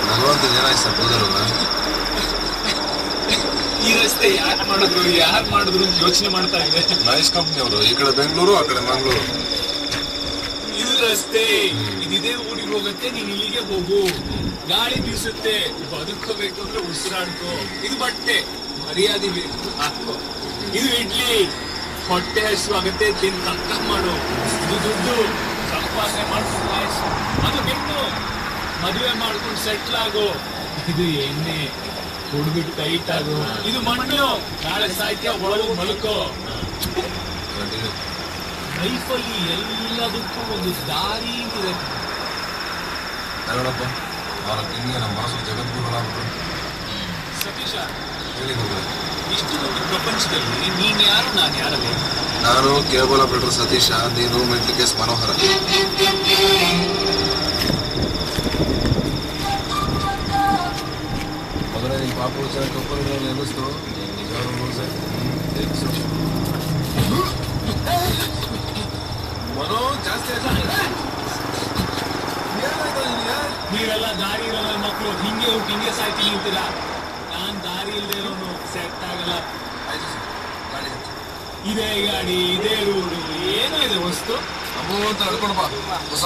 ಭಗವಂತ ಜನ ಸಬೋದಲ್ವ. ಈ ರಸ್ತೆ ಯಾರು ಮಾಡಿದ್ರು ಯೋಚನೆ ಮಾಡ್ತಾ ಇದೆ. ನೈಸ್ ಕಂಪ್ನಿ ಅವರು, ಈ ಕಡೆ ಬೆಂಗಳೂರು ಆ ಕಡೆ ಮಂಗಳೂರು. ಇದು ರಸ್ತೆ, ಇದೇ ಊರಿಗೆ ಹೋಗುತ್ತೆ, ನೀನ್ ಇಲ್ಲಿಗೆ ಹೋಗು. ಗಾಳಿ ಬೀಸುತ್ತೆ, ಬದುಕೋಬೇಕು ಅಂದ್ರೆ ಉಸಿರಾಡ್ಕೋ. ಇದು ಬಟ್ಟೆ, ಮರ್ಯಾದೆ ಬೇಕು ಹಾಕೋ. ಇದು ಇಡ್ಲಿ, ಹೊಟ್ಟೆ ಹಸು ಆಗುತ್ತೆ, ತಿನ್ ತಕ್ಕ ಮಾಡು. ಇದು ದುಡ್ಡು, ಸಂಪಾದನೆ ಮಾಡ್ಕೊಂಡು ಆಯ್ಸು. ಅದು ಬಿಟ್ಟು ಮದುವೆ ಮಾಡ್ಕೊಂಡು ಸೆಟ್ಲ್ ಆಗೋ. ಇದು ಎಣ್ಣೆ, ಕುಡ್ಬಿಟ್ಟು ಟೈಟ್ ಆಗೋ. ಇದು ಮಣ್ಣು, ನಾಳೆ ಸಾಹಿತ್ಯ ಒಳಗೂ ಮಲ್ಕೋ. ಲೈಫಲ್ಲಿ ಎಲ್ಲದಕ್ಕೂ ಒಂದು ದಾರಿ ಇದೆ. ನೋಡಪ್ಪ, ಅವರ ತಿಂಗಳಿಗೆ ನಮ್ಮ ಮನಸ್ಸು ಜಗದ್ಗುರುಗಳಾಗ್ಬಿಟ್ಟು. ಸತೀಶ, ಹೇಳಿದ್ರು ಇಷ್ಟು ದೊಡ್ಡ ಪ್ರಪಂಚದಲ್ಲಿ ನೀನ್ ಯಾರು, ನಾನು ಯಾರಲ್ಲಿ? ನಾನು ಕೇಬಲ್ ಆಪರೇಟರ್ ಸತೀಶ, ನೀನು ಮೆಂಟಲ್ ಕೇಸ್ ಮನೋಹರ. ಮೊದಲೇ ನಿಮ್ಮ ಪಾಪ ವಿಚಾರ ಕಪ್ಪಲ್ಲಿ ಎನಿಸ್ತು. ಮನೋ ಜಾಸ್ತಿ ನೀವೆಲ್ಲ ದಾರಿ ಇರೋಲ್ಲ ಮಕ್ಕಳು, ಹಿಂಗೆ ಹುಟ್ಟು ಹಿಂಗೆ ಸಾಯ್ತಿ ನಿಂತೀರ. ನಾನ್ ದಾರಿ ಇಲ್ಲದೆ ಇರೋನು ಸೆಟ್ ಆಗಲ್ಲ. ಇದೇ ಗಾಡಿ, ಇದೇ ರೂಡು, ಏನೋ ಇದೆ ವಸ್ತು. ಅಬ್ಬೋ ಅಂತ ಹೇಳ್ಕೊಂಡು ಬಾ, ಹೊಸ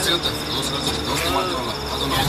ಸಿಗುತ್ತೆ. ದೋಸ್ತ ಮಾಡ್ತೀವಲ್ಲ ಅದು ನಾವು